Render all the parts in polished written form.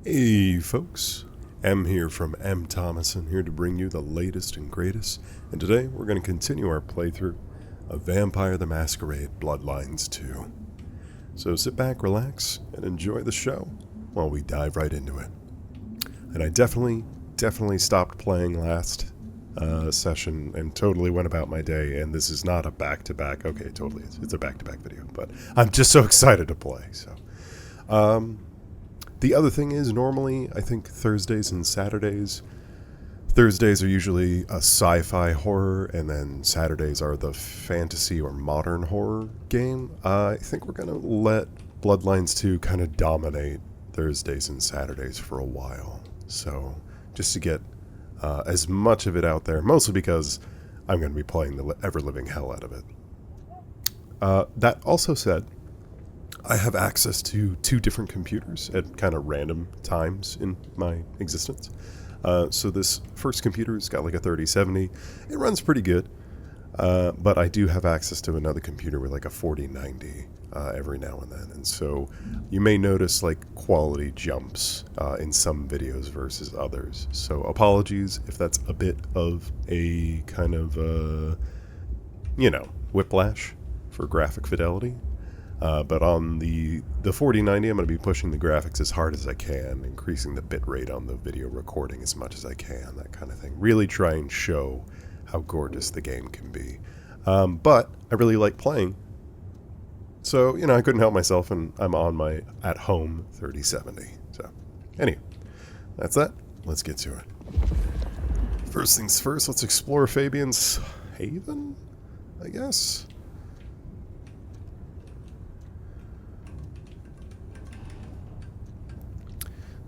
Hey folks, M here from M Thomason, here to bring you the latest and greatest, and today we're going to continue our playthrough of Vampire the Masquerade Bloodlines 2. So sit back, relax, and enjoy the show while we dive right into it. And I definitely stopped playing last session and totally went about my day, and this is not a back-to-back, okay, totally, it's a back-to-back video, but I'm just so excited to play, so. The other thing is, normally, I think Thursdays and Saturdays, Thursdays are usually a sci-fi horror, and then Saturdays are the fantasy or modern horror game. I think we're going to let Bloodlines 2 kind of dominate Thursdays and Saturdays for a while. So, just to get as much of it out there, mostly because I'm going to be playing the ever-living hell out of it. That also said, I have access to 2 different computers at kind of random times in my existence. So this first computer's got like a 3070. It runs pretty good, but I do have access to another computer with like a 4090 every now and then. And so you may notice like quality jumps in some videos versus others. So apologies if that's a bit of a kind of, whiplash for graphic fidelity. But on the 4090, I'm going to be pushing the graphics as hard as I can, increasing the bitrate on the video recording as much as I can, that kind of thing. Really try and show how gorgeous the game can be. But I really like playing. So, I couldn't help myself, and I'm on my at-home 3070. So, anyway, that's that. Let's get to it. First things first, let's explore Fabian's Haven, I guess.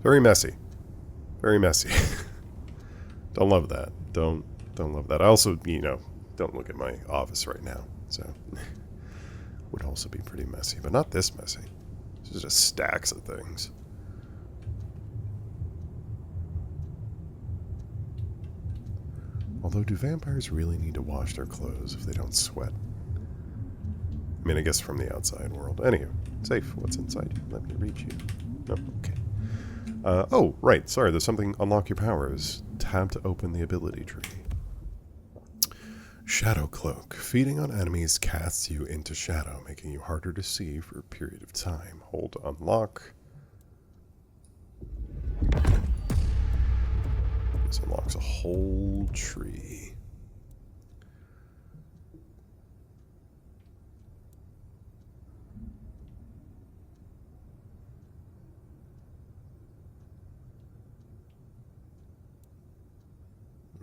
Very messy. Very messy. Don't love that. Don't love that. I also, don't look at my office right now. So, would also be pretty messy, but not this messy. It's just stacks of things. Although, do vampires really need to wash their clothes if they don't sweat? I mean, I guess from the outside world. Anywho, safe. What's inside you? Let me reach you. No, okay. Oh, right, sorry, there's something. Unlock your powers. Tab to open the ability tree. Shadow Cloak. Feeding on enemies casts you into shadow, making you harder to see for a period of time. Hold to unlock. This unlocks a whole tree.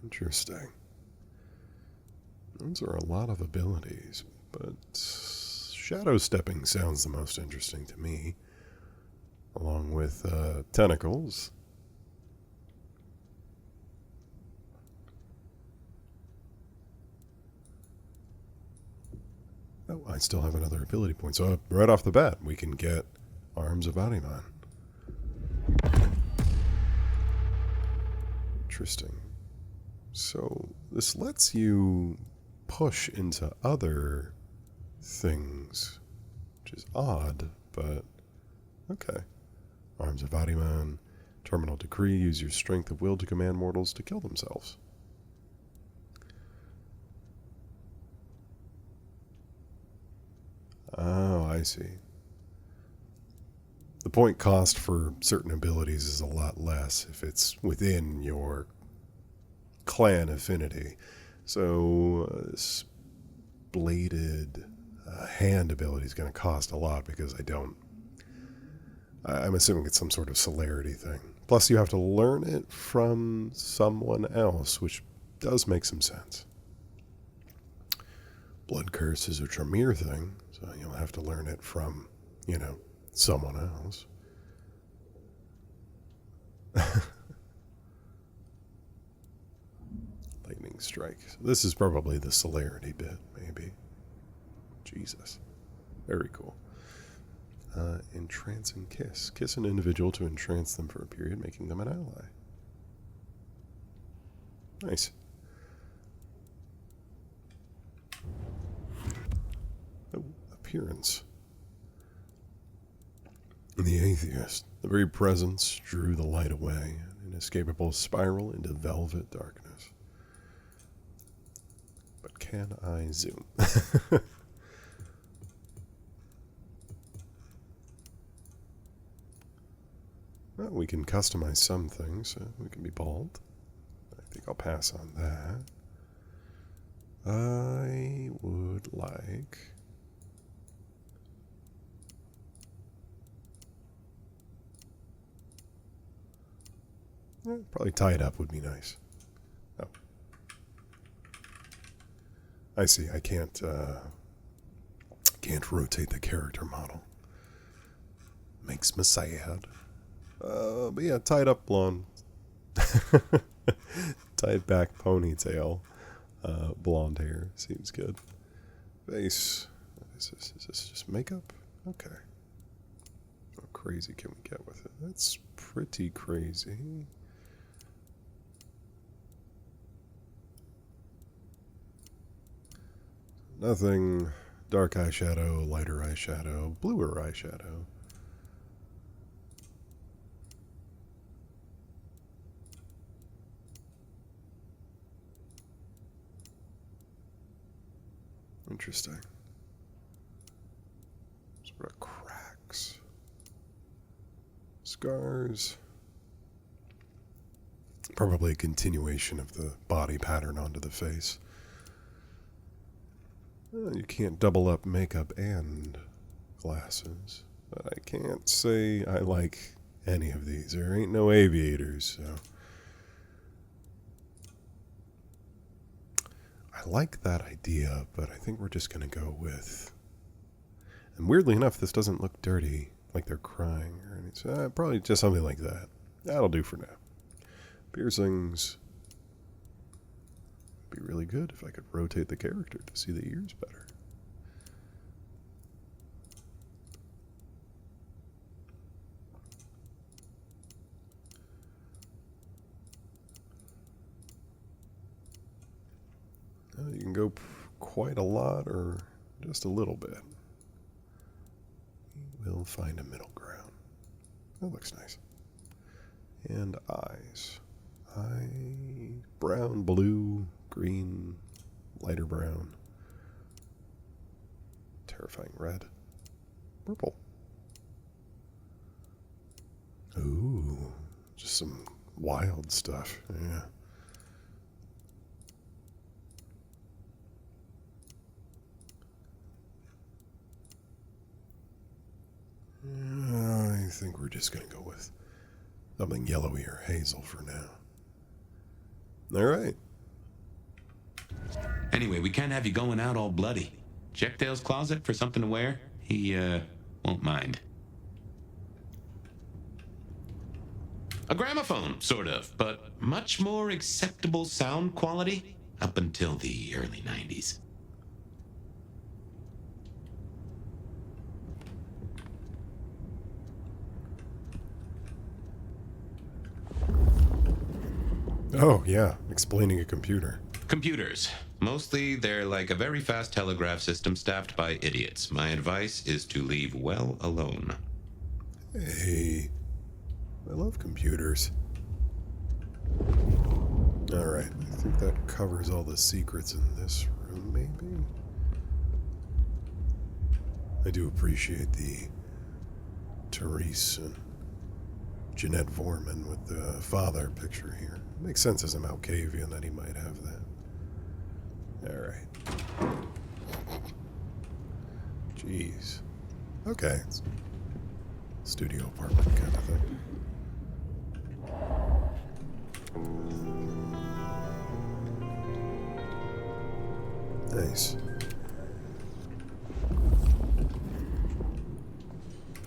Interesting. Those are a lot of abilities, but shadow stepping sounds the most interesting to me, along with tentacles. Oh, I still have another ability point, so right off the bat, we can get Arms of Audition. Interesting. So this lets you push into other things, which is odd, but okay. Arms of Audition, Terminal Decree, use your strength of will to command mortals to kill themselves. Oh, I see. The point cost for certain abilities is a lot less if it's within your clan affinity. So this bladed hand ability is going to cost a lot because I'm assuming it's some sort of celerity thing. Plus you have to learn it from someone else, which does make some sense. Blood Curse is a Tremere thing, so you'll have to learn it from, someone else. Lightning Strike. So this is probably the celerity bit, maybe. Jesus. Very cool. Entrance and Kiss. Kiss an individual to entrance them for a period, making them an ally. Nice. Oh, appearance. The Atheist. The very presence drew the light away, an inescapable spiral into velvet darkness. But can I zoom? Well, we can customize some things. We can be bald. I think I'll pass on that. I would like... probably tie it up would be nice. Oh. I see. I can't rotate the character model. Makes me sad. But yeah, tied up blonde. Tied back ponytail. Blonde hair. Seems good. Face. Is this just makeup? Okay. How crazy can we get with it? That's pretty crazy. Nothing. Dark eyeshadow, lighter eyeshadow, bluer eyeshadow. Interesting. Sort of cracks. Scars. Probably a continuation of the body pattern onto the face. You can't double up makeup and glasses. But I can't say I like any of these. There ain't no aviators, so... I like that idea, but I think we're just going to go with... And weirdly enough, this doesn't look dirty, like they're crying or anything. So probably just something like that. That'll do for now. Piercings... be really good if I could rotate the character to see the ears better. You can go quite a lot or just a little bit. We'll find a middle ground. That looks nice. And eyes. Brown, blue, green, lighter brown, terrifying red, purple. Ooh, just some wild stuff, yeah. I think we're just going to go with something yellowy or hazel for now. All right. Anyway, we can't have you going out all bloody. Check Dale's closet for something to wear. He, won't mind. A gramophone, sort of, but much more acceptable sound quality up until the early 90s. Oh, yeah, explaining a computer. Computers. Mostly, they're like a very fast telegraph system staffed by idiots. My advice is to leave well alone. Hey, I love computers. Alright, I think that covers all the secrets in this room, maybe? I do appreciate the Therese and Jeanette Vorman with the father picture here. Makes sense as a Malkavian that he might have that. Alright. Jeez. Okay. It's studio apartment kind of thing. Nice.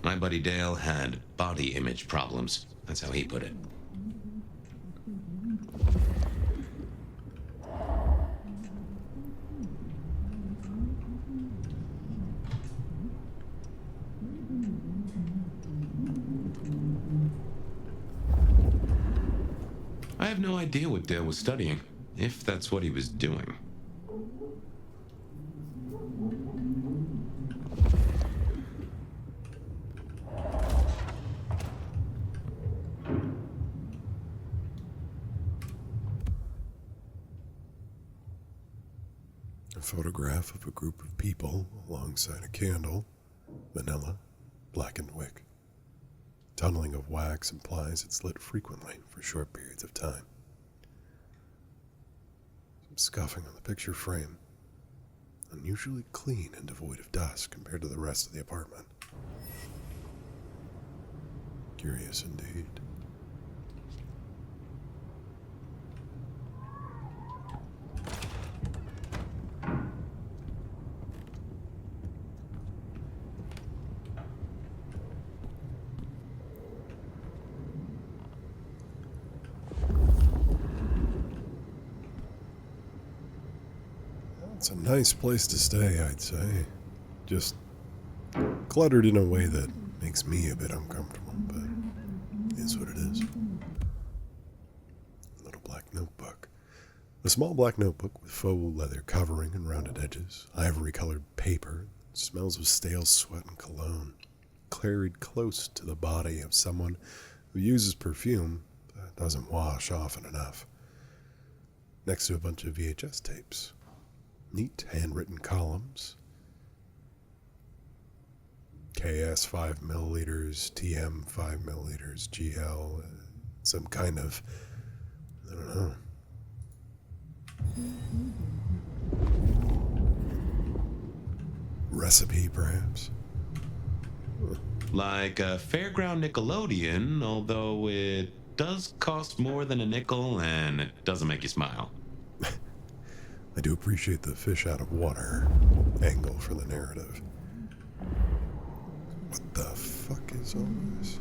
My buddy Dale had body image problems. That's how he put it. I have no idea what Dale was studying, if that's what he was doing. photograph of a group of people alongside a candle, vanilla, blackened wick. Tunneling of wax implies it's lit frequently for short periods of time. Some scuffing on the picture frame. Unusually clean and devoid of dust compared to the rest of the apartment. Curious indeed. It's a nice place to stay, I'd say. Just cluttered in a way that makes me a bit uncomfortable, but it is what it is. A little black notebook. A small black notebook with faux leather covering and rounded edges, ivory-colored paper, smells of stale sweat and cologne, carried close to the body of someone who uses perfume but doesn't wash often enough. Next to a bunch of VHS tapes. Neat handwritten columns. KS 5 milliliters, TM 5 milliliters, GL, some kind of, I don't know. Recipe, perhaps? Like a fairground Nickelodeon, although it does cost more than a nickel and it doesn't make you smile. I do appreciate the fish out of water angle for the narrative. What the fuck is all this?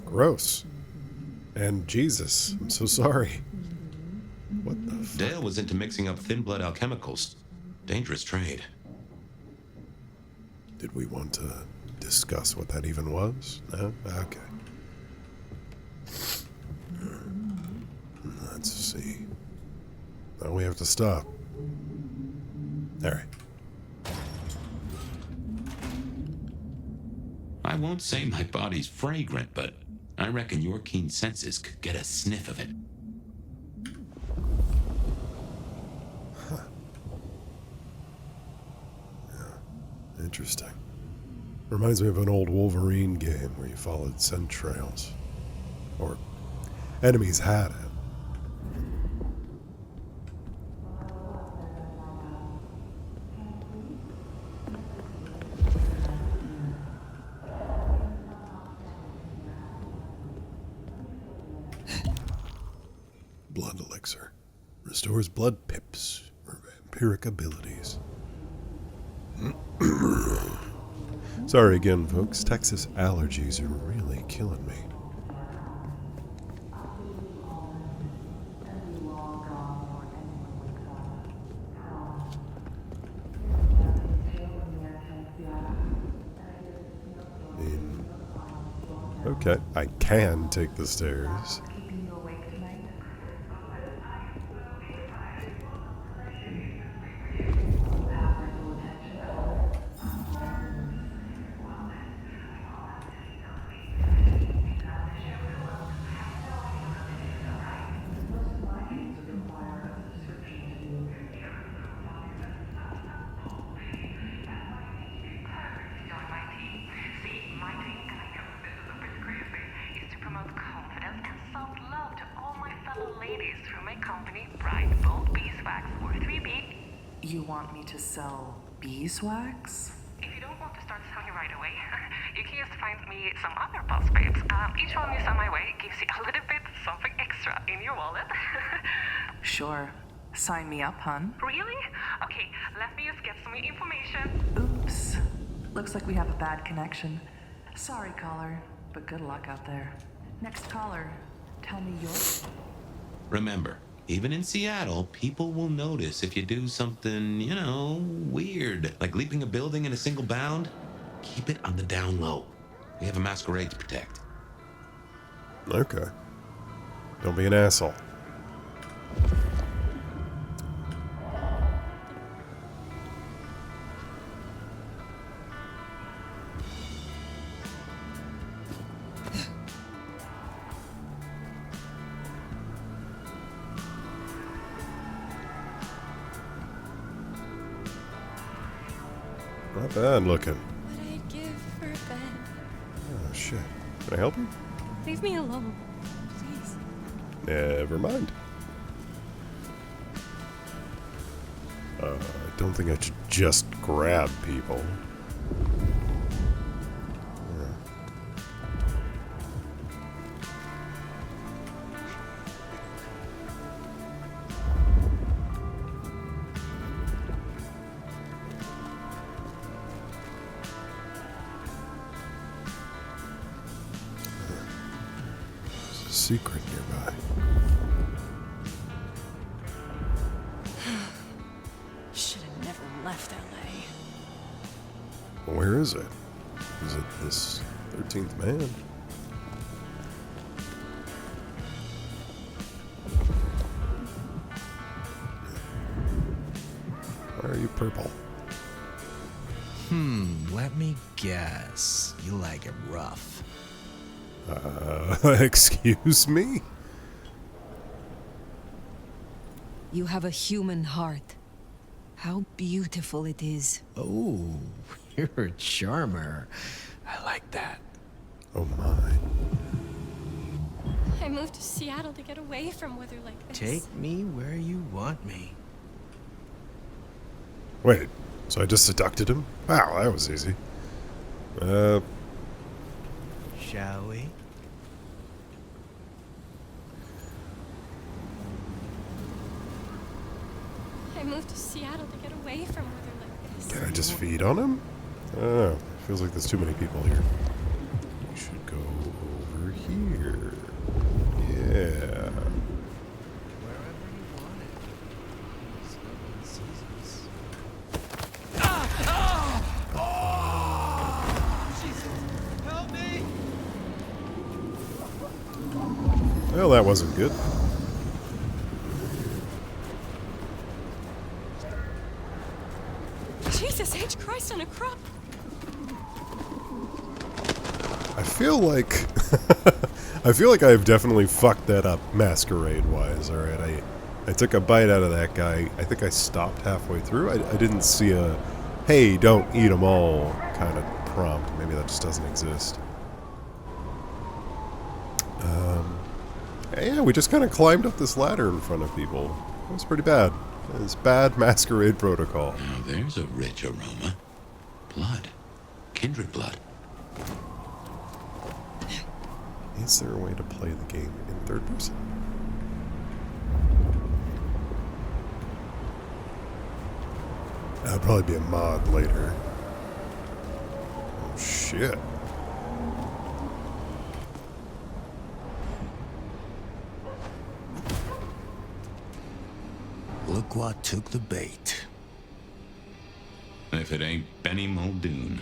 Gross. And Jesus, I'm so sorry. What the fuck? Dale was into mixing up thin blood alchemicals. Dangerous trade. Did we want to discuss what that even was? No? Okay. Let's see. Now we have to stop. Alright. I won't say my body's fragrant, but I reckon your keen senses could get a sniff of it. Interesting. Reminds me of an old Wolverine game where you followed scent trails. Or enemies had it. Blood elixir. Restores blood pips for vampiric abilities. Sorry again, folks. Texas allergies are really killing me. Okay, I can take the stairs. You want me to sell beeswax? If you don't want to start selling right away, you can just find me some other boss babes. Each one you send my way gives you a little bit something extra in your wallet. Sure. Sign me up, hun. Really? Okay, let me just get some information. Oops. Looks like we have a bad connection. Sorry, caller, but good luck out there. Next caller, tell me your... Remember, even in Seattle, people will notice if you do something, weird, like leaping a building in a single bound. Keep it on the down low. We have a Masquerade to protect. Okay. Don't be an asshole. Not bad looking. What I'd give for a bed. Oh, shit. Can I help you? Leave me alone, please. Never mind. I don't think I should just grab people. There's a secret nearby. Should have never left LA. Where is it? Is it this 13th man? Why are you purple? Let me guess. You like it rough. Excuse me? You have a human heart. How beautiful it is. Oh, you're a charmer. I like that. Oh my. I moved to Seattle to get away from weather like this. Take me where you want me. Wait, so I just seducted him? Wow, that was easy. Shall we? I moved to Seattle to get away from weather like this. Can I just feed on him? Oh, feels like there's too many people here. We should go over here. Yeah. Wherever you want it. Smoking seasons. Help me! Well, that wasn't good. Jesus H. Christ on a crop. I feel like I feel like I've definitely fucked that up Masquerade wise. All right, I took a bite out of that guy. I think I stopped halfway through. I didn't see a hey, don't eat them all kind of prompt. Maybe that just doesn't exist. Yeah, we just kind of climbed up this ladder in front of people. It was pretty bad. It's bad Masquerade protocol. Now there's a rich aroma. Blood. Kindred blood. Is there a way to play the game in third person? That'll probably be a mod later. Oh, shit. Look what took the bait. If it ain't Benny Muldoon.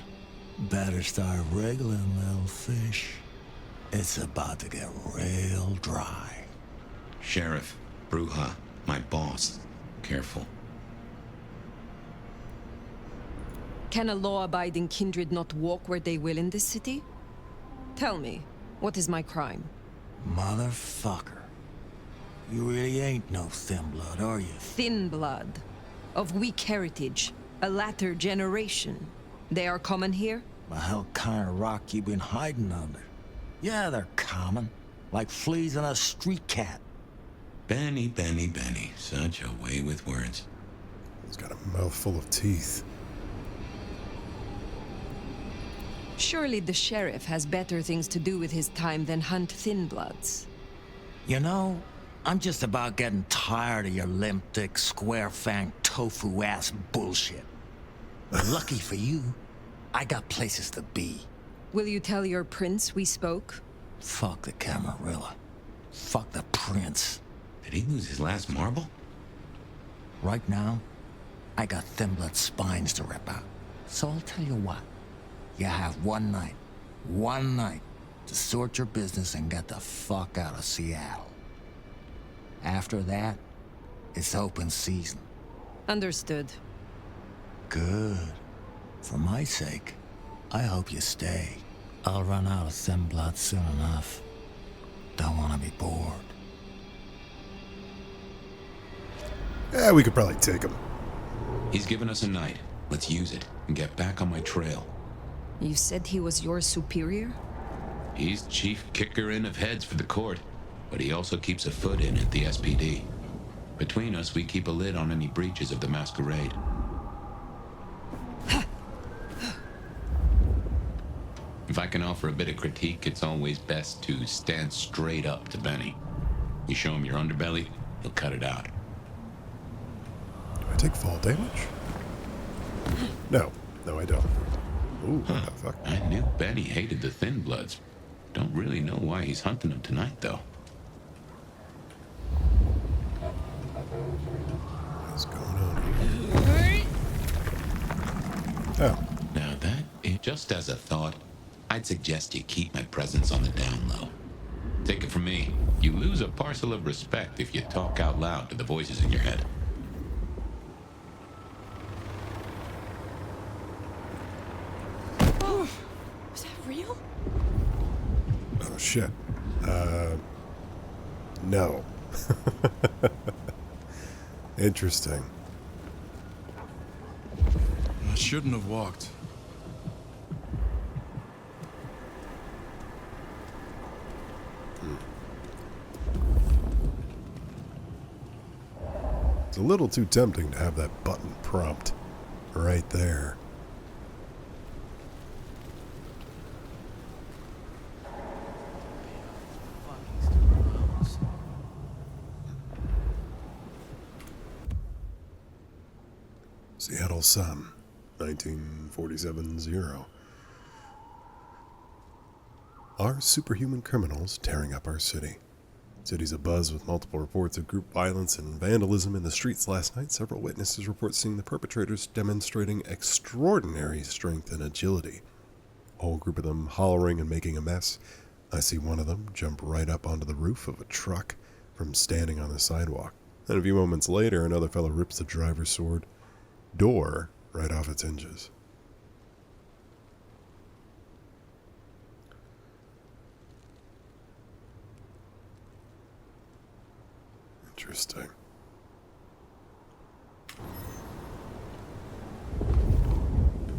Better start wriggling, little fish. It's about to get real dry. Sheriff, Bruja, my boss. Careful. Can a law-abiding kindred not walk where they will in this city? Tell me, what is my crime? Motherfucker. You really ain't no thin blood, are you? Thin blood. Of weak heritage. A latter generation. They are common here? The hell kind of rock you been hiding under? Yeah, they're common. Like fleas on a street cat. Benny, Benny, Benny. Such a way with words. He's got a mouthful of teeth. Surely the sheriff has better things to do with his time than hunt thin bloods. You know, I'm just about getting tired of your limp-dick, square-fang, tofu-ass bullshit. Lucky for you, I got places to be. Will you tell your prince we spoke? Fuck the Camarilla. Fuck the prince. Did he lose his last marble? Right now, I got thin blood spines to rip out. So I'll tell you what. You have one night, to sort your business and get the fuck out of Seattle. After that, it's open season. Understood. Good. For my sake, I hope you stay. I'll run out of thin blood soon enough. Don't want to be bored. Yeah, we could probably take him. He's given us a night. Let's use it and get back on my trail. You said he was your superior? He's chief kicker in of heads for the court, but he also keeps a foot in at the SPD. Between us, we keep a lid on any breaches of the Masquerade. If I can offer a bit of critique, it's always best to stand straight up to Benny. You show him your underbelly, he'll cut it out. Do I take fall damage? No. No, I don't. Ooh, what the fuck? I knew Benny hated the Thin Bloods. Don't really know why he's hunting them tonight, though. What's going on here? Oh. Now that is just as a thought, I'd suggest you keep my presence on the down low. Take it from me, you lose a parcel of respect if you talk out loud to the voices in your head. Was that real? Oh, shit. No. Interesting. I shouldn't have walked. It's a little too tempting to have that button prompt right there. Seattle Sun, 1947-0. Are superhuman criminals tearing up our city? City's abuzz with multiple reports of group violence and vandalism in the streets last night. Several witnesses report seeing the perpetrators demonstrating extraordinary strength and agility. A whole group of them hollering and making a mess. I see one of them jump right up onto the roof of a truck from standing on the sidewalk. Then a few moments later, another fellow rips the driver's door right off its hinges. Interesting.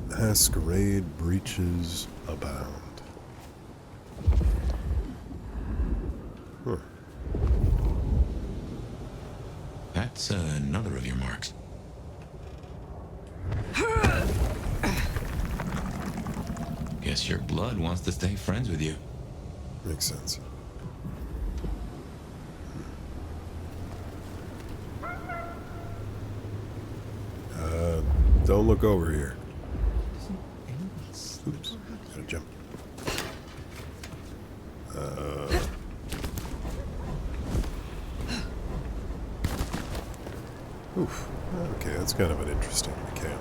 Masquerade breaches abound. Huh. That's another of your marks. Guess your blood wants to stay friends with you. Makes sense. Don't look over here. Oops, gotta jump. Oof. Okay, that's kind of an interesting mechanic.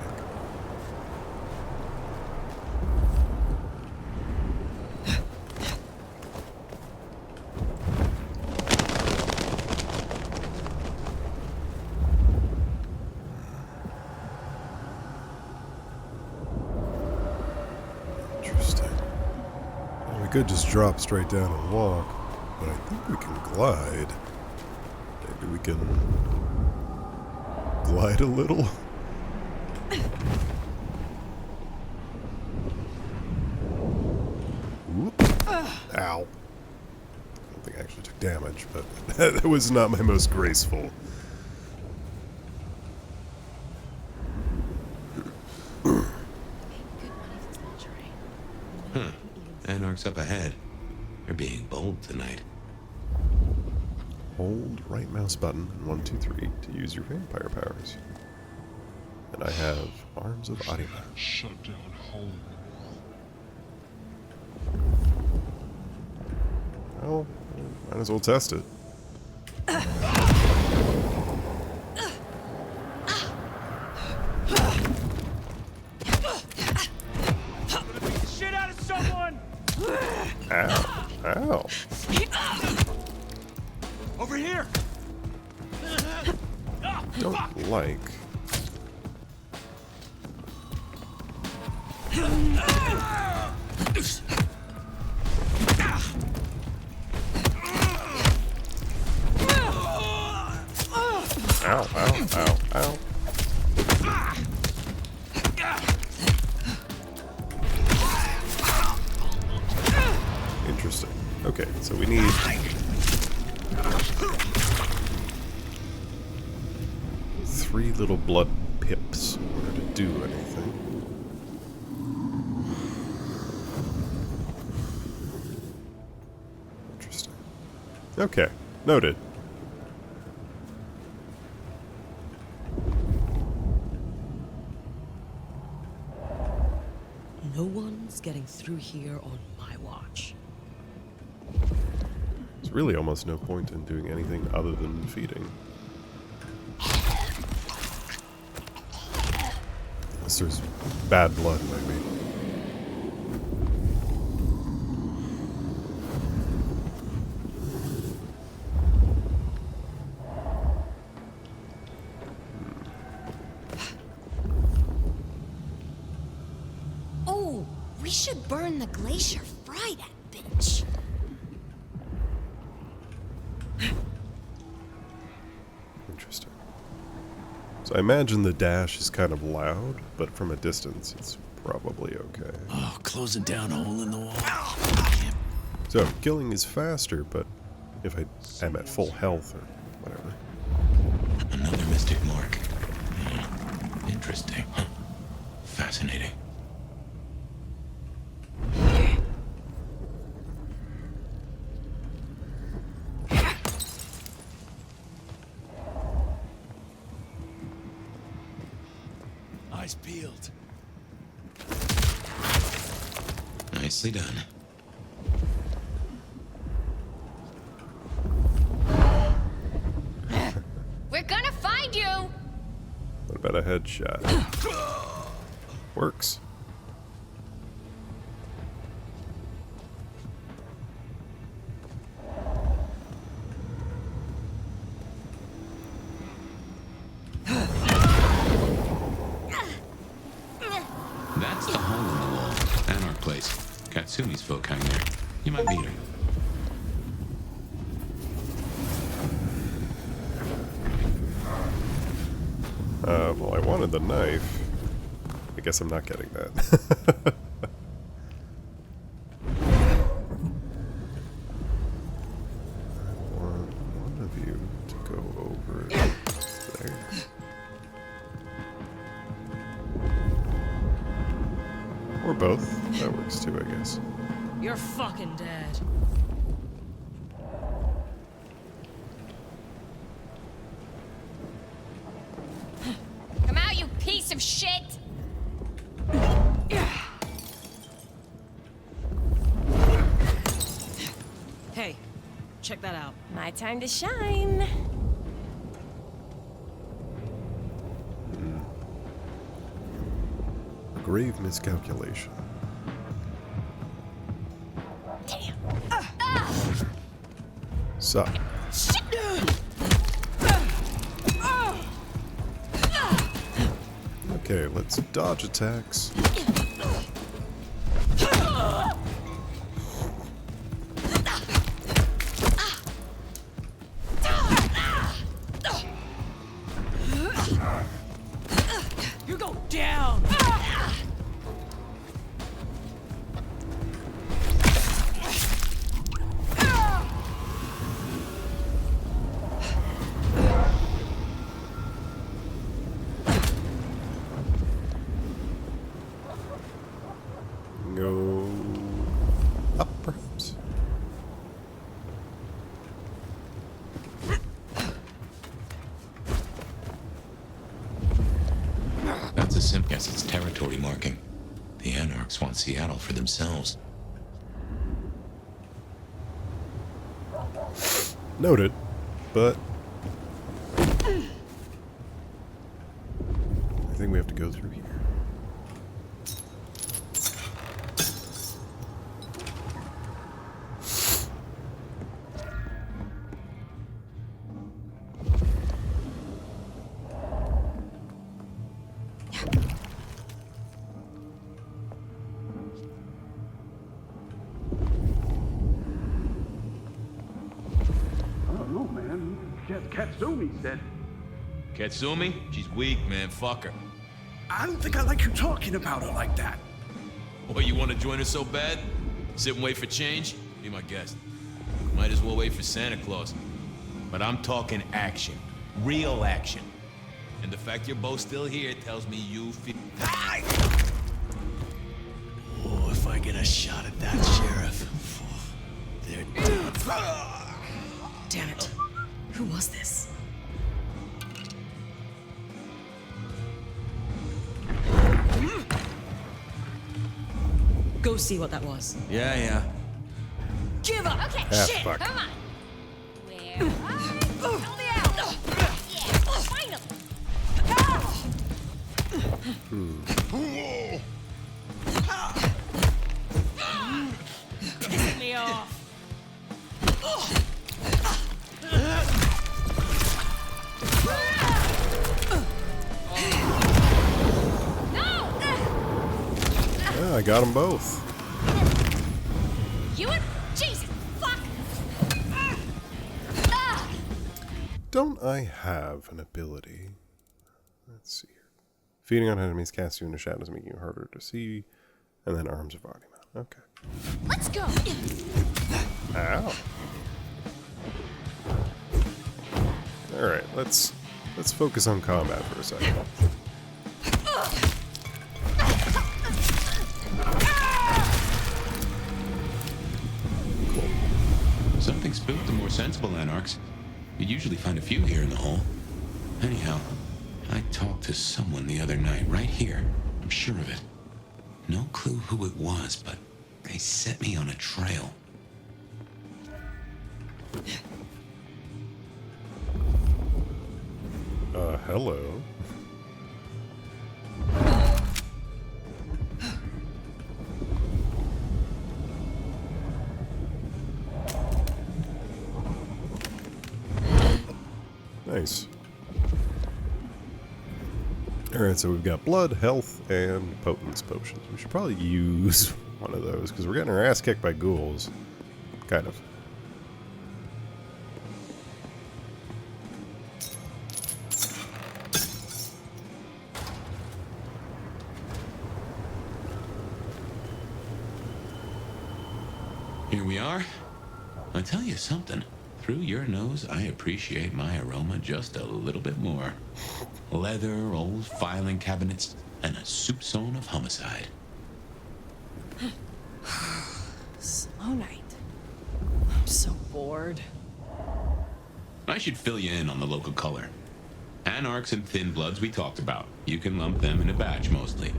We could just drop straight down and walk, but I think we can glide. Maybe we can glide a little. Whoop. Ow. I don't think I actually took damage, but that was not my most graceful. Anarch's up ahead. You're being bold tonight. Hold right mouse button and 1, 2, 3 to use your vampire powers. And I have Arms of Audition. Shut down home. Well, might as well test it. Shit out of someone! Ow. Ow. Over here! Don't like. Ow, ow, ow, ow. Interesting. Okay, so we need... three little blood pips in order to do anything. Interesting. Okay, noted. No one's getting through here on my watch. There's really almost no point in doing anything other than feeding. Unless there's bad blood, maybe. Oh, we should burn the glacier. Fry that bitch. Interesting. So I imagine the dash is kind of loud, but from a distance it's probably okay. Oh, closing down a hole in the wall. So killing is faster, but if I am at full health or whatever. Another mystic mark. Interesting. Huh. Fascinating. Eyes peeled. Nicely done. We're gonna find you! What about a headshot? Works. That's the hole in the wall. Anarch place. Katsumi's folk hang there. You might meet her. Well, I wanted the knife. I guess I'm not getting that. I want one of you to go over there. Or both. That works too, I guess. You're fucking dead. Come out, you piece of shit! Hey, check that out. My time to shine. A grave miscalculation. Damn. Suck. Okay, let's dodge attacks. You go down! Go up, perhaps. That's a simple guess. It's territory marking. The Anarchs want Seattle for themselves. Noted, but I think we have to go through here. I don't know, man. Katsumi said. Katsumi? She's weak, man. Fuck her. I don't think I like you talking about her like that. What, you want to join her so bad? Sit and wait for change? Be my guest. Might as well wait for Santa Claus. But I'm talking action. Real action. And the fact you're both still here tells me you feel... Oh, if I get a shot at that sheriff, they're done. Damn it. Who was this? Go see what that was. Yeah. Give up! Okay, Ah, shit, fuck. come on. Where are you? Help me out. Yeah, finally. Piss me off. Yeah, I got them both. You and Jesus, fuck. Don't I have an ability? Let's see here. Feeding on enemies casts you into shadows, making you harder to see. And then arms of body mount. Okay. Let's go. Ow. Alright, let's focus on combat for a second. Something spooked the more sensible anarchs. You'd usually find a few here in the hole. Anyhow, I talked to someone the other night, right here. I'm sure of it. No clue who it was, but they set me on a trail. Hello. Nice. Alright, so we've got blood, health, and potence potions. We should probably use one of those, because we're getting our ass kicked by ghouls. Kind of. Here we are. I tell you something. Through your nose, I appreciate my aroma just a little bit more. Leather, old filing cabinets, and a soupçon of homicide. Slow night. I'm so bored. I should fill you in on the local color. Anarchs and Thin Bloods we talked about. You can lump them in a batch mostly.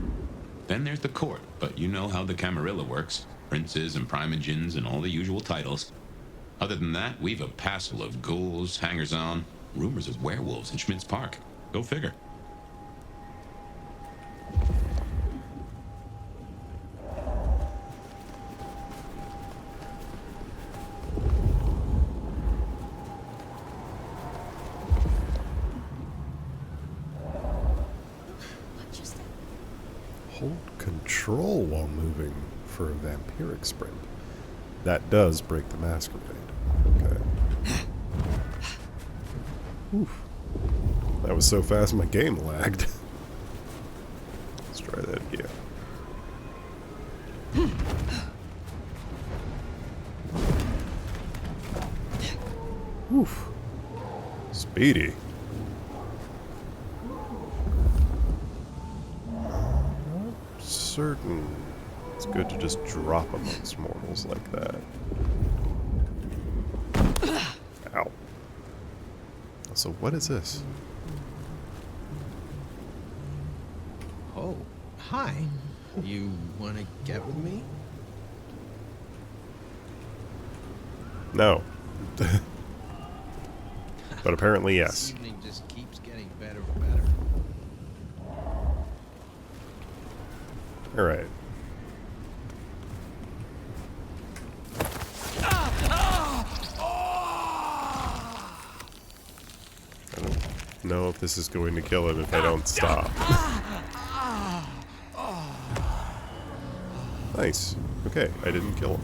Then there's the court, but you know how the Camarilla works. Princes and primogens and all the usual titles. Other than that, we've a passel of ghouls, hangers-on, rumors of werewolves in Schmidt's Park. Go figure. Hold control while moving for a vampiric sprint. That does break the Masquerade. Okay. Oof. That was so fast my game lagged. Let's try that again. Oof. Speedy. Not certain. It's good to just drop amongst mortals like that. Ow. So what is this? Oh, hi. You want to get with me? No. But apparently yes. This evening just keeps getting better and better. Alright. I don't know if this is going to kill him if I don't stop. Nice. Okay, I didn't kill him.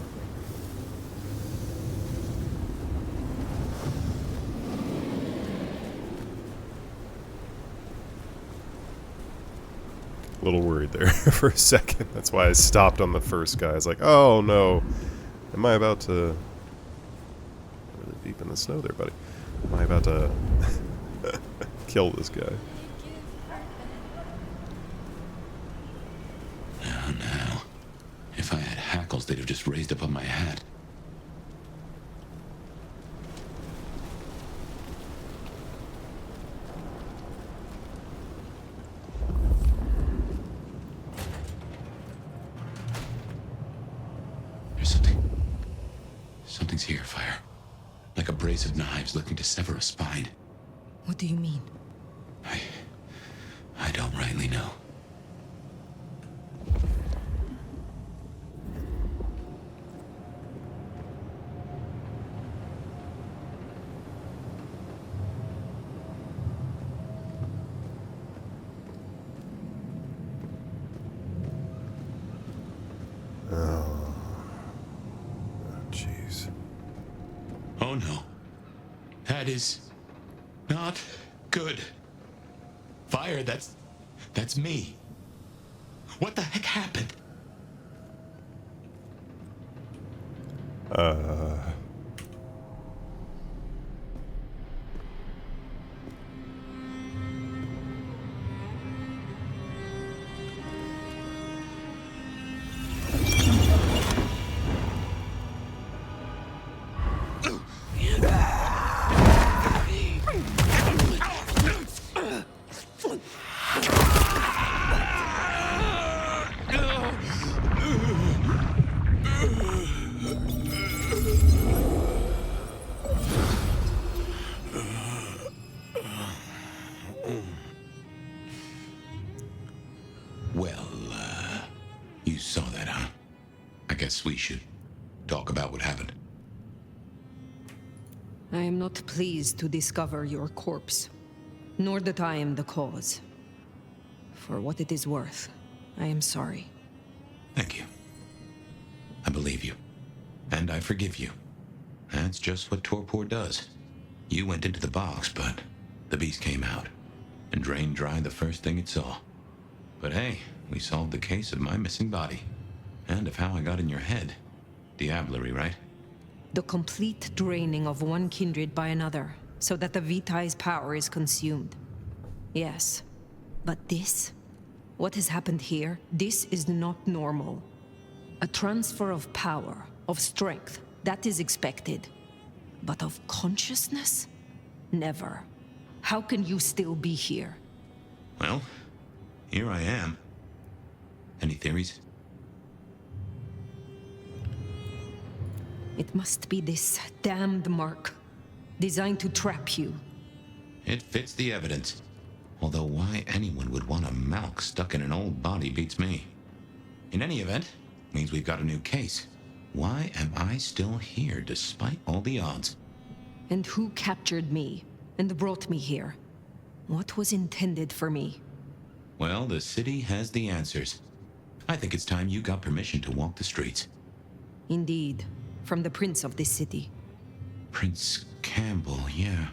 A little worried there for a second. That's why I stopped on the first guy. I was like, oh no. Am I about to... Really deep in the snow there, buddy. Am I about to kill this guy? Now. If I had hackles, they'd have just raised up on my hat. Something's here, Fire. Like a brace of knives looking to sever a spine. What do you mean? I don't rightly know. Oh no. That is not good. Fire, that's me. What the heck happened? You saw that, huh? I guess we should talk about what happened. I am not pleased to discover your corpse, nor that I am the cause. For what it is worth, I am sorry. Thank you. I believe you. And I forgive you. That's just what torpor does. You went into the box, but the beast came out and drained dry the first thing it saw. But hey, we solved the case of my missing body. And of how I got in your head. Diablerie, right? The complete draining of one kindred by another, so that the Vitae's power is consumed. Yes. But this? What has happened here? This is not normal. A transfer of power, of strength, that is expected. But of consciousness? Never. How can you still be here? Well, here I am. Any theories? It must be this damned mark, designed to trap you. It fits the evidence. Although why anyone would want a Malk stuck in an old body beats me. In any event, means we've got a new case. Why am I still here despite all the odds? And who captured me and brought me here? What was intended for me? Well, the city has the answers. I think it's time you got permission to walk the streets. Indeed. From the prince of this city. Prince Campbell, yeah.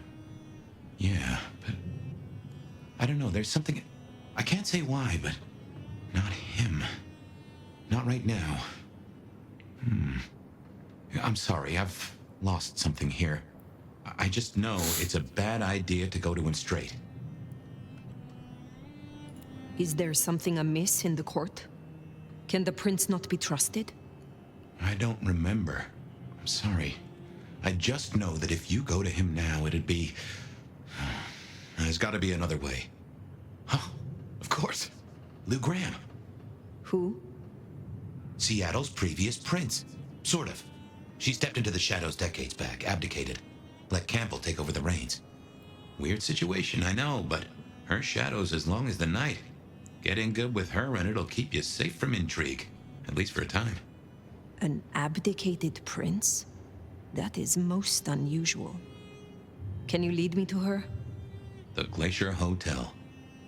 Yeah, but... I don't know, there's something... I can't say why, but... Not him. Not right now. I'm sorry, I've lost something here. I just know it's a bad idea to go to him straight. Is there something amiss in the court? Can the prince not be trusted? I don't remember. I'm sorry. I just know that if you go to him now, it'd be... There's gotta be another way. Oh, of course. Lou Graham. Who? Seattle's previous prince. Sort of. She stepped into the shadows decades back, abdicated. Let Campbell take over the reins. Weird situation, I know, but her shadow's as long as the night. Get in good with her and it'll keep you safe from intrigue. At least for a time. An abdicated prince? That is most unusual. Can you lead me to her? The Glacier Hotel.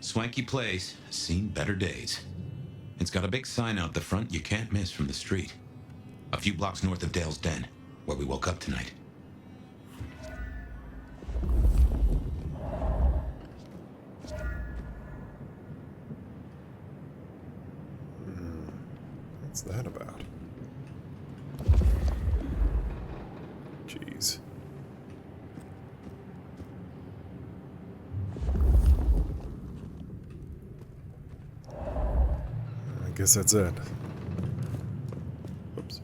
Swanky place, has seen better days. It's got a big sign out the front you can't miss from the street. A few blocks north of Dale's Den, where we woke up tonight. What's that about? Jeez. I guess that's it. Oops.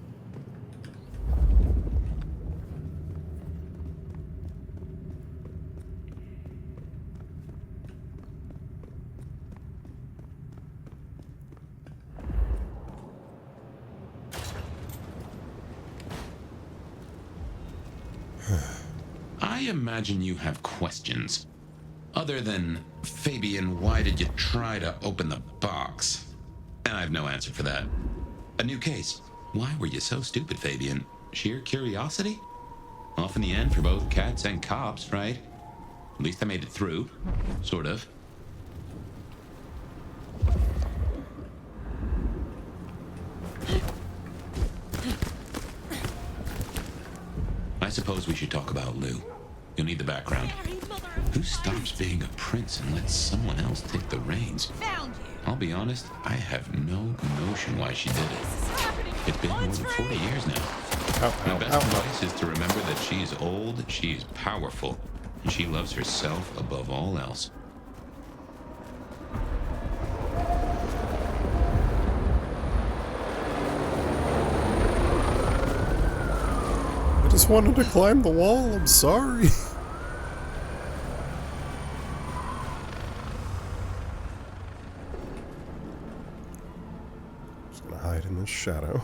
I imagine you have questions. Other than, Fabian, why did you try to open the box? And I have no answer for that. A new case. Why were you so stupid, Fabian? Sheer curiosity? Off in the end for both cats and cops, right? At least I made it through. Sort of. I suppose we should talk about Lou. You'll need the background. Who stops being a prince and lets someone else take the reins? I'll be honest, I have no notion why she did it. It's been more than 40 years now. My best advice is to remember that she's old, she's powerful, and she loves herself above all else. I just wanted to climb the wall, I'm sorry. Hide in the shadow.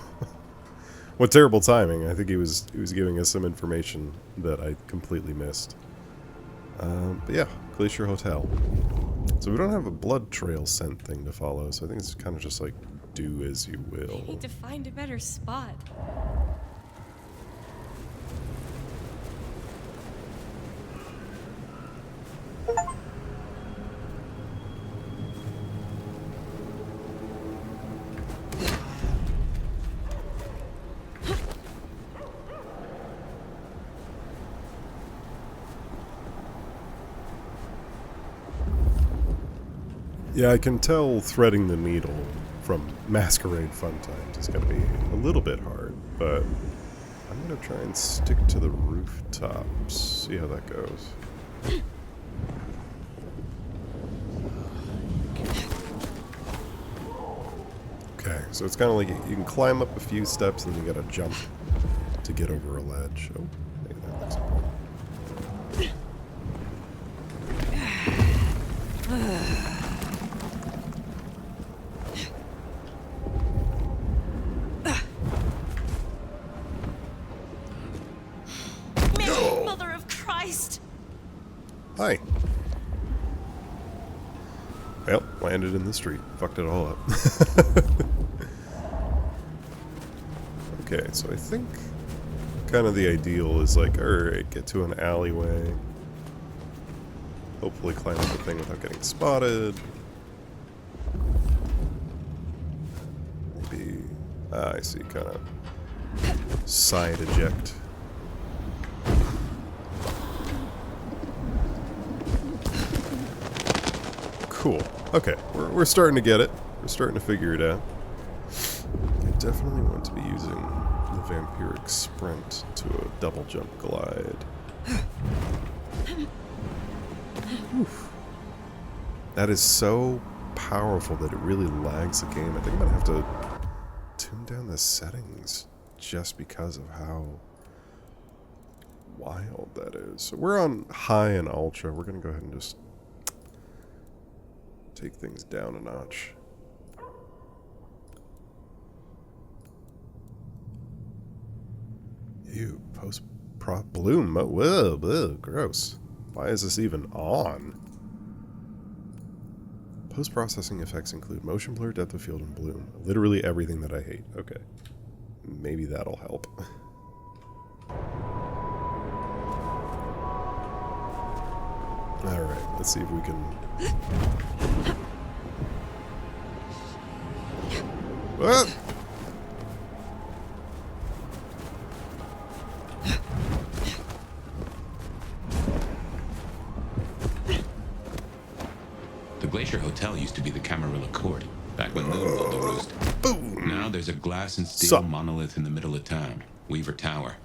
What terrible timing. I think he was giving us some information that I completely missed. But yeah, Glacier Hotel. So we don't have a blood trail scent thing to follow, so I think it's kind of just like do as you will. I need to find a better spot. Yeah, I can tell threading the needle from Masquerade Fun Times is going to be a little bit hard, but I'm going to try and stick to the rooftops, see how that goes. Okay, so it's kind of like you can climb up a few steps and then you got to jump to get over a ledge. Oh, maybe that looks important. Hi. Well, landed in the street. Fucked it all up. Okay, so I think kind of the ideal is like, alright, get to an alleyway. Hopefully climb up the thing without getting spotted. Maybe, I see, kind of side eject. Cool. Okay, we're starting to get it. We're starting to figure it out. I definitely want to be using the vampiric sprint to a double jump glide. Oof. That is so powerful that it really lags the game. I think I'm gonna have to tune down the settings just because of how wild that is. So we're on high and ultra. We're gonna go ahead and just take things down a notch. Ew, post-prop bloom. Whoa, gross. Why is this even on? Post-processing effects include motion blur, depth of field, and bloom. Literally everything that I hate. Okay. Maybe that'll help. Alright, let's see if we can... What? The Glacier Hotel used to be the Camarilla Court, back when Moon built the roost. Boom! Now there's a glass and steel monolith in the middle of town, Weaver Tower.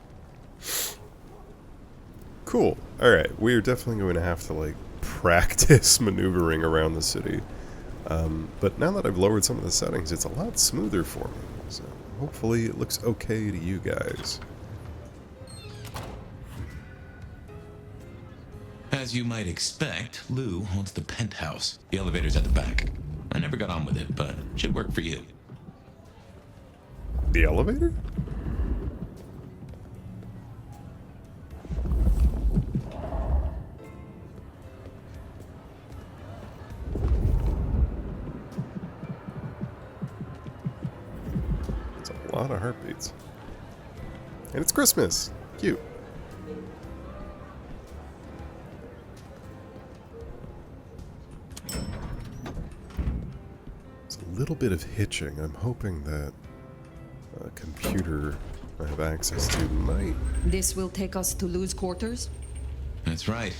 Cool. Alright, we're definitely going to have to, like, practice maneuvering around the city. But now that I've lowered some of the settings, it's a lot smoother for me. So hopefully it looks okay to you guys. As you might expect, Lou owns the penthouse. The elevator's at the back. I never got on with it, but it should work for you. The elevator? It's a lot of heartbeats. And it's Christmas. Cute. A little bit of hitching. I'm hoping that a computer I have access to might... This will take us to Lou's quarters? That's right.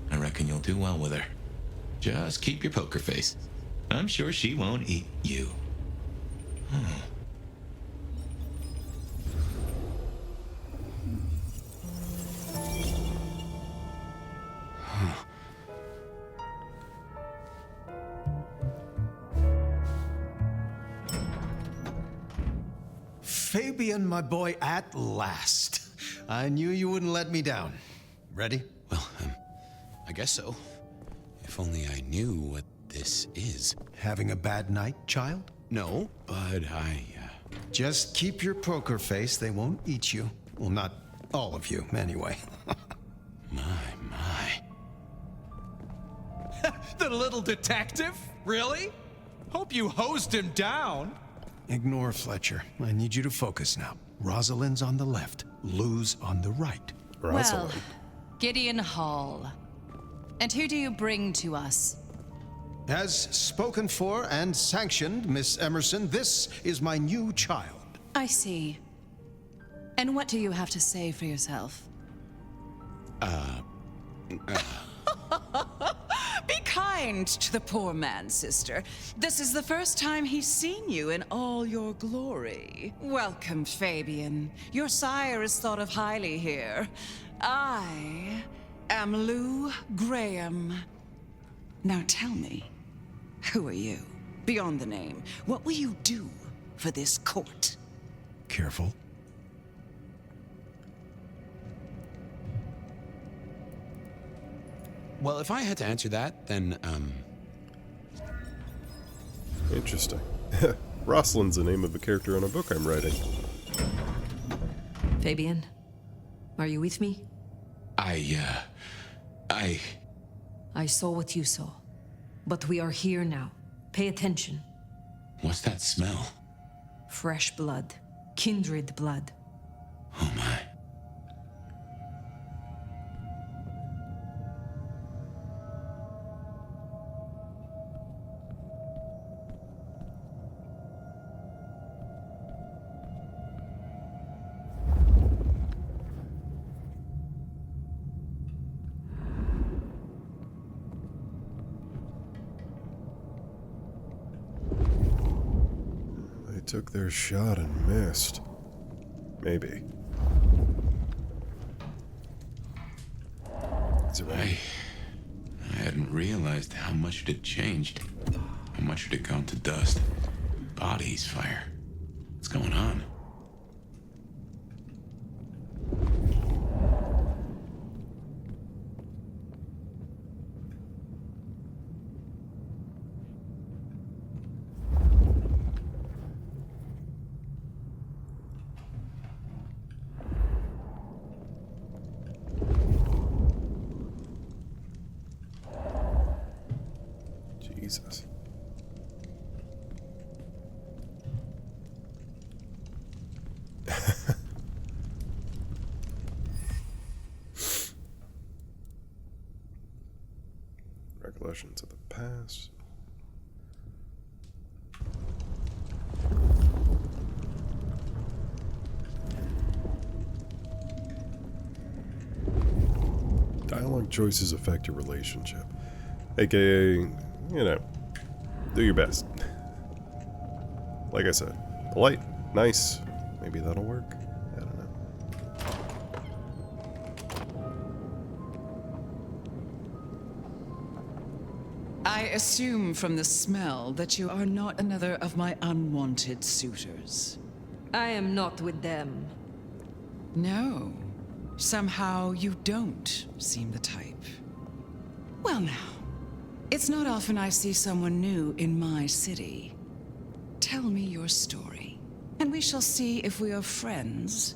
I reckon you'll do well with her. Just keep your poker face. I'm sure she won't eat you. Fabian, my boy, at last. I knew you wouldn't let me down. Ready? Well, I guess so. If only I knew what this is. Having a bad night, child? No, but Just keep your poker face. They won't eat you. Well, not all of you, anyway. My. The little detective? Really? Hope you hosed him down. Ignore Fletcher. I need you to focus now. Rosalind's on the left, Lou's on the right. Well, Gideon Hall. And who do you bring to us? As spoken for and sanctioned, Miss Emerson, this is my new child. I see. And what do you have to say for yourself? Be kind to the poor man, sister. This is the first time he's seen you in all your glory. Welcome, Fabian. Your sire is thought of highly here. I am Lou Graham. Now tell me, who are you? Beyond the name, what will you do for this court? Careful. Well, if I had to answer that, then, Interesting. Rosalind's the name of a character in a book I'm writing. Fabian, are you with me? I saw what you saw. But we are here now. Pay attention. What's that smell? Fresh blood. Kindred blood. Oh my. Took their shot and missed. Maybe. Is it right? I hadn't realized how much it had changed. How much it had gone to dust. Bodies, fire. What's going on? Jesus. Recollections of the past. Dialogue choices affect your relationship. AKA, do your best. Like I said, polite, nice. Maybe that'll work. I don't know. I assume from the smell that you are not another of my unwanted suitors. I am not with them. No. Somehow you don't seem the type. Well now, it's not often I see someone new in my city. Tell me your story, and we shall see if we are friends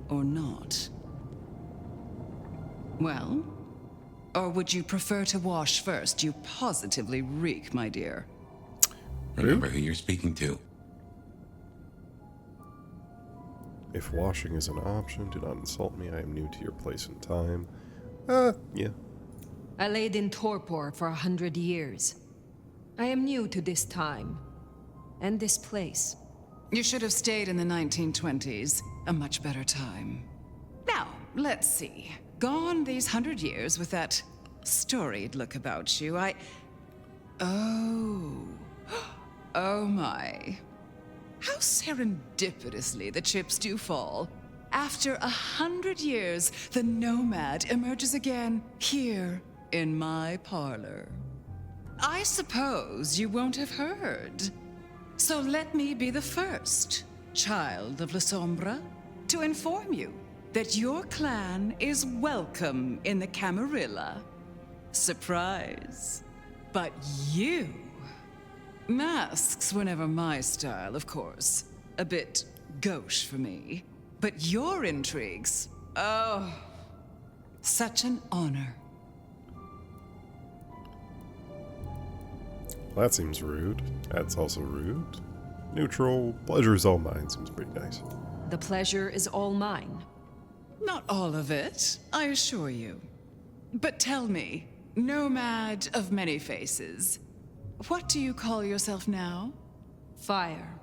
or not. Well? Or would you prefer to wash first? You positively reek, my dear. Remember who you're speaking to. If washing is an option, do not insult me. I am new to your place and time. Yeah. I laid in torpor for 100 years. I am new to this time. And this place. You should have stayed in the 1920s. A much better time. Now, let's see. Gone these 100 years with that storied look about you, Oh. Oh my. How serendipitously the chips do fall. After 100 years, the nomad emerges again here in my parlor. I suppose you won't have heard. So let me be the first, child of La Sombra, to inform you that your clan is welcome in the Camarilla. Surprise. But you... Masks were never my style, of course. A bit gauche for me. But your intrigues... Oh... Such an honor. Well, that seems rude. That's also rude. Neutral. Pleasure is all mine. Seems pretty nice. The pleasure is all mine. Not all of it, I assure you. But tell me, nomad of many faces, what do you call yourself now? Fire.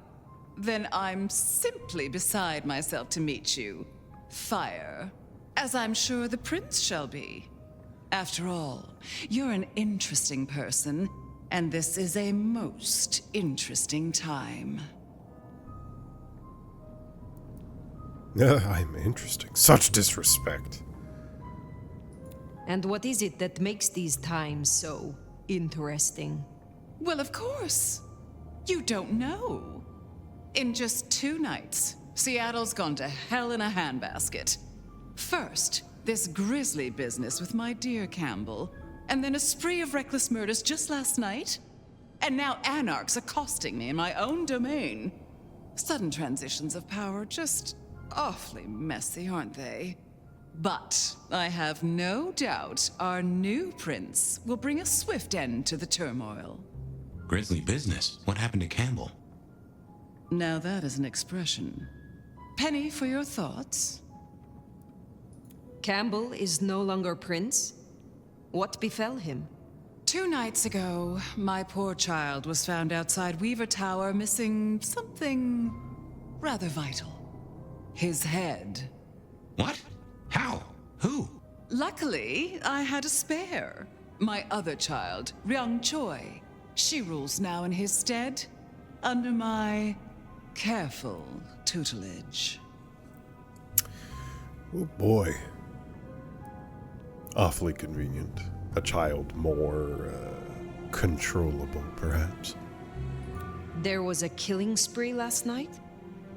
Then I'm simply beside myself to meet you. Fire. As I'm sure the prince shall be. After all, you're an interesting person, and this is a most interesting time. I'm interesting. Such disrespect. And what is it that makes these times so interesting? Well, of course. You don't know. In just 2 nights, Seattle's gone to hell in a handbasket. First, this grisly business with my dear Campbell, and then a spree of reckless murders just last night. And now anarchs accosting me in my own domain. Sudden transitions of power, just awfully messy, aren't they? But I have no doubt our new prince will bring a swift end to the turmoil. Grisly business. What happened to Campbell? Now that is an expression. Penny for your thoughts? Campbell is no longer prince? What befell him? 2 nights ago, my poor child was found outside Weaver Tower missing something rather vital. His head. What? How? Who? Luckily, I had a spare. My other child, Ryung Choi. She rules now in his stead, under my careful tutelage. Oh boy. Awfully convenient. A child more controllable, perhaps. There was a killing spree last night?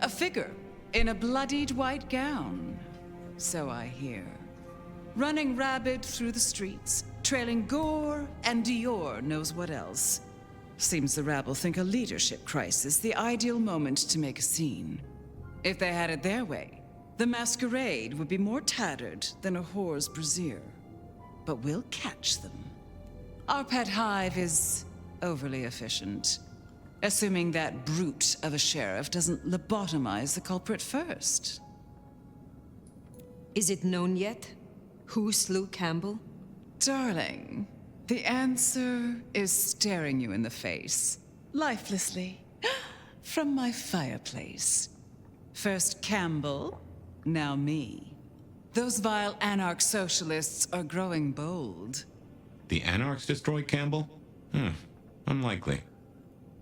A figure in a bloodied white gown. So I hear. Running rabid through the streets, trailing gore and Dior knows what else. Seems the rabble think a leadership crisis the ideal moment to make a scene. If they had it their way, the Masquerade would be more tattered than a whore's brassiere. But we'll catch them. Our pet hive is overly efficient, assuming that brute of a sheriff doesn't lobotomize the culprit first. Is it known yet? Who slew Campbell? Darling, the answer is staring you in the face, lifelessly, from my fireplace. First Campbell, now me. Those vile anarch socialists are growing bold. The anarchs destroyed Campbell? Unlikely.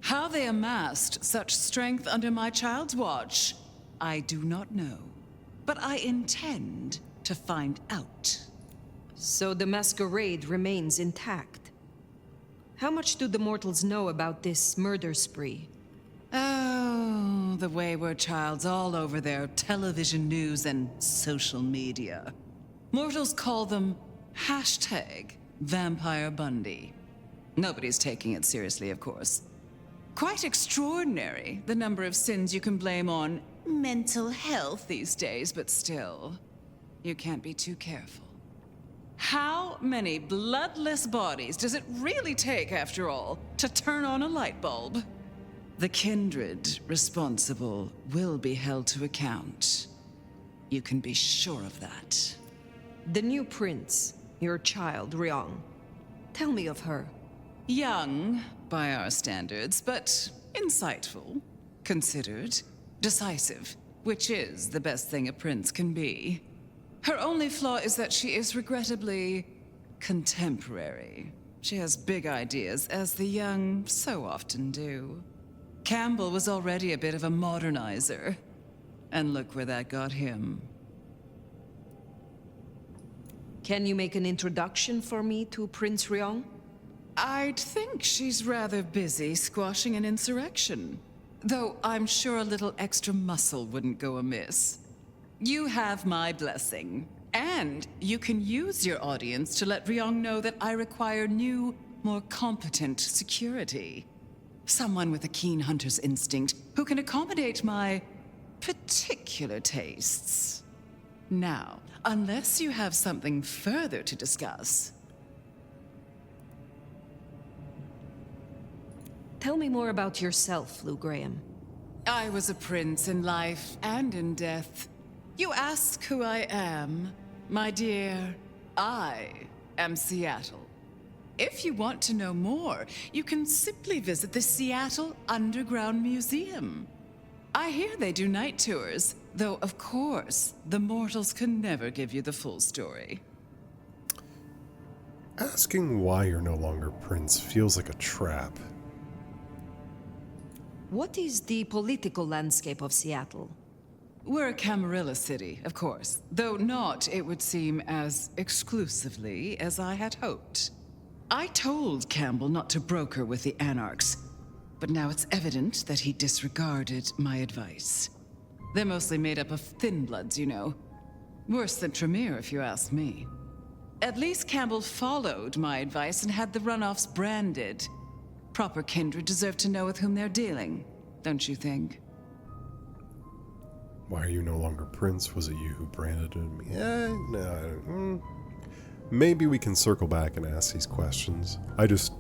How they amassed such strength under my child's watch, I do not know. But I intend to find out. So the Masquerade remains intact. How much do the mortals know about this murder spree? Oh, the wayward child's all over their television news and social media. Mortals call them #Vampire Bundy. Nobody's taking it seriously, of course. Quite extraordinary, the number of sins you can blame on mental health these days, but still, you can't be too careful. How many bloodless bodies does it really take, after all, to turn on a light bulb? The kindred responsible will be held to account. You can be sure of that. The new prince, your child, Ryong. Tell me of her. Young, by our standards, but insightful, considered, decisive, which is the best thing a prince can be. Her only flaw is that she is regrettably contemporary. She has big ideas, as the young so often do. Campbell was already a bit of a modernizer, and look where that got him. Can you make an introduction for me to Prince Ryong? I'd think she's rather busy squashing an insurrection. Though I'm sure a little extra muscle wouldn't go amiss. You have my blessing. And you can use your audience to let Ryong know that I require new, more competent security. Someone with a keen hunter's instinct who can accommodate my particular tastes. Now, unless you have something further to discuss. Tell me more about yourself, Lou Graham. I was a prince in life and in death. You ask who I am. My dear, I am Seattle. If you want to know more, you can simply visit the Seattle Underground Museum. I hear they do night tours, though of course, the mortals can never give you the full story. Asking why you're no longer prince feels like a trap. What is the political landscape of Seattle? We're a Camarilla city, of course, though not, it would seem, as exclusively as I had hoped. I told Campbell not to broker with the Anarchs, but now it's evident that he disregarded my advice. They're mostly made up of thin bloods, you know. Worse than Tremere, if you ask me. At least Campbell followed my advice and had the runoffs branded. Proper kindred deserve to know with whom they're dealing, don't you think? Why are you no longer prince? Was it you who branded me? No. Maybe we can circle back and ask these questions. I just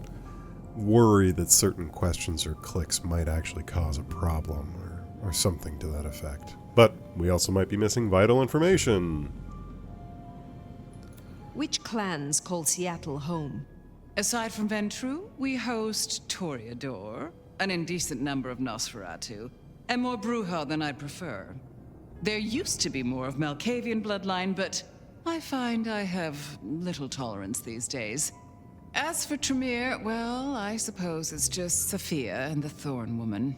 worry that certain questions or clicks might actually cause a problem or something to that effect. But we also might be missing vital information. Which clans call Seattle home? Aside from Ventru, we host Toreador, an indecent number of Nosferatu, and more Bruja than I'd prefer. There used to be more of Malkavian bloodline, but I find I have little tolerance these days. As for Tremere, well, I suppose it's just Sophia and the Thorn Woman.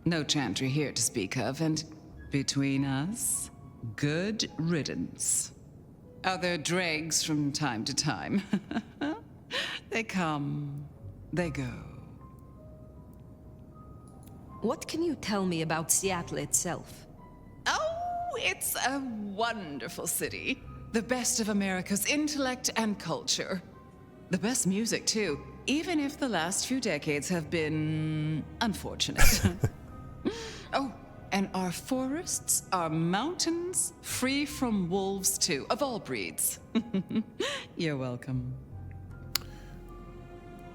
No Chantry here to speak of, and between us, good riddance. Other dregs from time to time. They come, they go. What can you tell me about Seattle itself? Oh, it's a wonderful city. The best of America's intellect and culture. The best music, too, even if the last few decades have been unfortunate. Oh, and our forests, our mountains, free from wolves, too, of all breeds. You're welcome.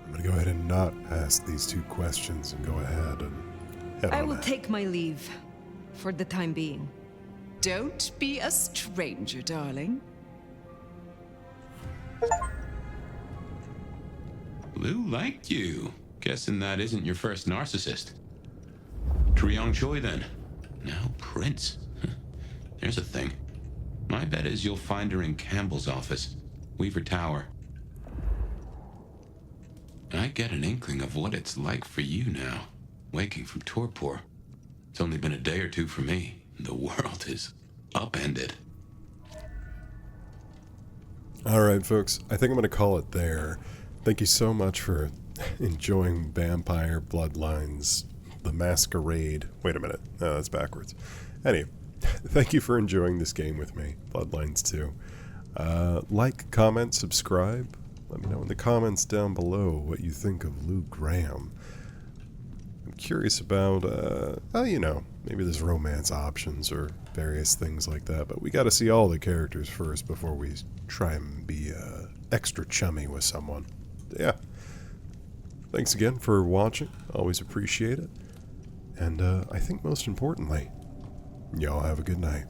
I'm gonna go ahead and not ask these two questions and go ahead and head I on will out. take my leave, for the time being. Don't be a stranger, darling. Lou liked you. Guessing that isn't your first narcissist. Ryong Choi, then. Now Prince. There's a thing. My bet is you'll find her in Campbell's office, Weaver Tower. I get an inkling of what it's like for you now, waking from torpor. It's only been a day or two for me. The world is upended. All right, folks. I think I'm going to call it there. Thank you so much for enjoying Vampire Bloodlines, the Masquerade. Wait a minute. No, that's backwards. Anyway, thank you for enjoying this game with me, Bloodlines 2. Like, comment, subscribe. Let me know in the comments down below what you think of Lou Graham. I'm curious about, you know, maybe there's romance options or various things like that, but we got to see all the characters first before we try and be extra chummy with someone. Yeah. Thanks again for watching. Always appreciate it. And I think most importantly, y'all have a good night.